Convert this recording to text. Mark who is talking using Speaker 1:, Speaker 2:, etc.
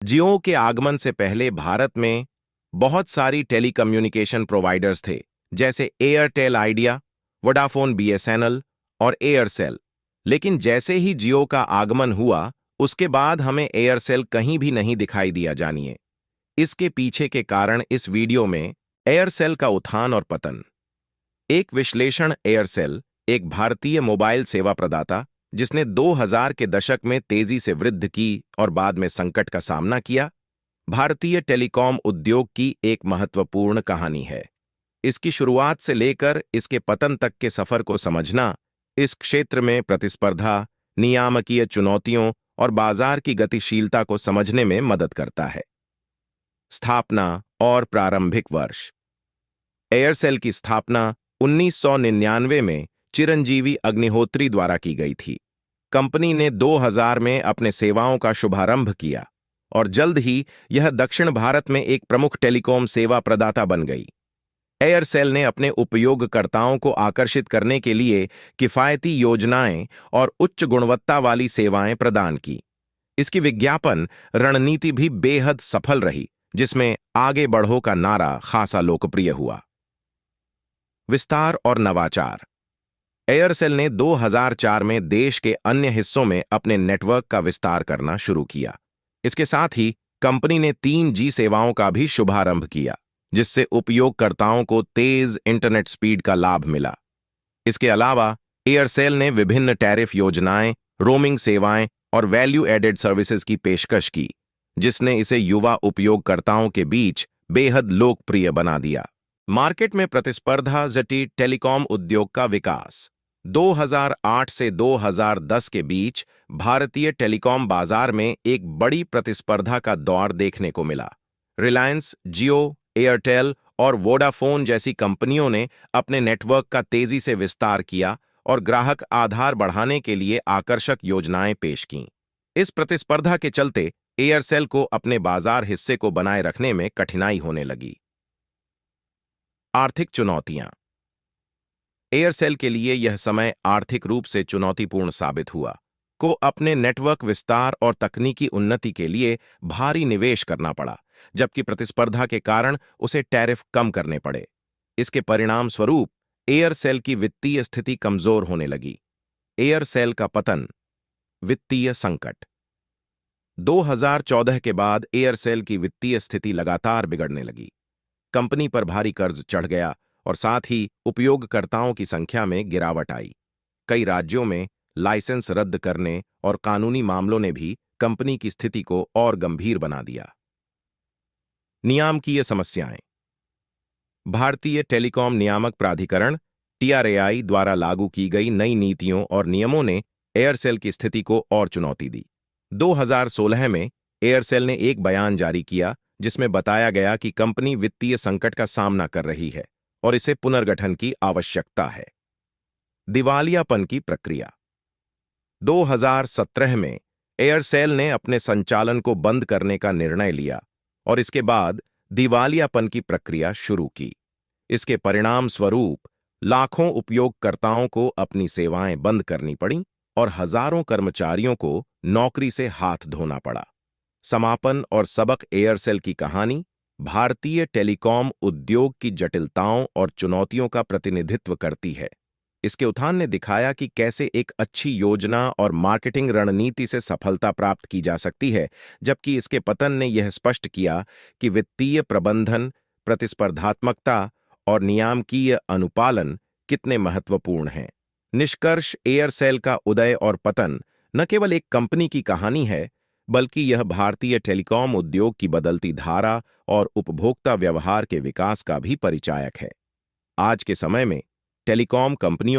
Speaker 1: जियो के आगमन से पहले भारत में बहुत सारी टेलीकम्युनिकेशन प्रोवाइडर्स थे, जैसे एयरटेल आइडिया, वोडाफोन बीएसएनएल और एयरसेल। लेकिन जैसे ही जियो का आगमन हुआ, उसके बाद हमें एयरसेल कहीं भी नहीं दिखाई दिया। जानिए इसके पीछे के कारण इस वीडियो में। एयरसेल का उत्थान और पतन। एक विश्लेषण। एयरसेल एक भारतीय मोबाइल सेवा प्रदाता जिसने 2000 के दशक में तेजी से वृद्धि की और बाद में संकट का सामना किया, भारतीय टेलीकॉम उद्योग की एक महत्वपूर्ण कहानी है। इसकी शुरुआत से लेकर इसके पतन तक के सफर को समझना इस क्षेत्र में प्रतिस्पर्धा, नियामकीय चुनौतियों और बाजार की गतिशीलता को समझने में मदद करता है। स्थापना और प्रारंभिक वर्ष। एयरसेल की स्थापना 1999 में चिरंजीवी अग्निहोत्री द्वारा की गई थी। कंपनी ने 2000 में अपने सेवाओं का शुभारंभ किया और जल्द ही यह दक्षिण भारत में एक प्रमुख टेलीकॉम सेवा प्रदाता बन गई। एयरसेल ने अपने उपयोगकर्ताओं को आकर्षित करने के लिए किफायती योजनाएं और उच्च गुणवत्ता वाली सेवाएं प्रदान की। इसकी विज्ञापन रणनीति भी बेहद सफल रही, जिसमें आगे बढ़ो का नारा खासा लोकप्रिय हुआ। विस्तार और नवाचार। एयरसेल ने 2004 में देश के अन्य हिस्सों में अपने नेटवर्क का विस्तार करना शुरू किया। इसके साथ ही कंपनी ने 3G सेवाओं का भी शुभारंभ किया, जिससे उपयोगकर्ताओं को तेज इंटरनेट स्पीड का लाभ मिला। इसके अलावा एयरसेल ने विभिन्न टैरिफ योजनाएं, रोमिंग सेवाएं और वैल्यू एडेड सर्विसेज की पेशकश की, जिसने इसे युवा उपयोगकर्ताओं के बीच बेहद लोकप्रिय बना दिया। मार्केट में प्रतिस्पर्धा। जटी टेलीकॉम उद्योग का विकास। 2008 से 2010 के बीच भारतीय टेलीकॉम बाजार में एक बड़ी प्रतिस्पर्धा का दौर देखने को मिला। रिलायंस, जियो, एयरटेल और वोडाफोन जैसी कंपनियों ने अपने नेटवर्क का तेजी से विस्तार किया और ग्राहक आधार बढ़ाने के लिए आकर्षक योजनाएं पेश कीं। इस प्रतिस्पर्धा के चलते एयरसेल को अपने बाजार हिस्से को बनाए रखने में कठिनाई होने लगी। आर्थिक चुनौतियां। एयरसेल के लिए यह समय आर्थिक रूप से चुनौतीपूर्ण साबित हुआ। को अपने नेटवर्क विस्तार और तकनीकी उन्नति के लिए भारी निवेश करना पड़ा, जबकि प्रतिस्पर्धा के कारण उसे टैरिफ कम करने पड़े। इसके परिणाम स्वरूप एयरसेल की वित्तीय स्थिति कमजोर होने लगी। एयरसेल का पतन। वित्तीय संकट। 2014 के बाद एयरसेल की वित्तीय स्थिति लगातार बिगड़ने लगी। कंपनी पर भारी कर्ज चढ़ गया और साथ ही उपयोगकर्ताओं की संख्या में गिरावट आई। कई राज्यों में लाइसेंस रद्द करने और कानूनी मामलों ने भी कंपनी की स्थिति को और गंभीर बना दिया। नियामकीय समस्याएं। भारतीय टेलीकॉम नियामक प्राधिकरण TRAI द्वारा लागू की गई नई नीतियों और नियमों ने एयरसेल की स्थिति को और चुनौती दी। 2016 में एयरसेल ने एक बयान जारी किया जिसमें बताया गया कि कंपनी वित्तीय संकट का सामना कर रही है और इसे पुनर्गठन की आवश्यकता है। दिवालियापन की प्रक्रिया। 2017 में एयरसेल ने अपने संचालन को बंद करने का निर्णय लिया और इसके बाद दिवालियापन की प्रक्रिया शुरू की। इसके परिणाम स्वरूप लाखों उपयोगकर्ताओं को अपनी सेवाएं बंद करनी पड़ीं और हजारों कर्मचारियों को नौकरी से हाथ धोना पड़ा। समापन और सबक। एयरसेल की कहानी भारतीय टेलीकॉम उद्योग की जटिलताओं और चुनौतियों का प्रतिनिधित्व करती है। इसके उत्थान ने दिखाया कि कैसे एक अच्छी योजना और मार्केटिंग रणनीति से सफलता प्राप्त की जा सकती है, जबकि इसके पतन ने यह स्पष्ट किया कि वित्तीय प्रबंधन, प्रतिस्पर्धात्मकता और नियामकीय अनुपालन कितने महत्वपूर्ण हैं। निष्कर्ष। एयरसेल का उदय और पतन न केवल एक कंपनी की कहानी है, बल्कि यह भारतीय टेलीकॉम उद्योग की बदलती धारा और उपभोक्ता व्यवहार के विकास का भी परिचायक है। आज के समय में टेलीकॉम कंपनियों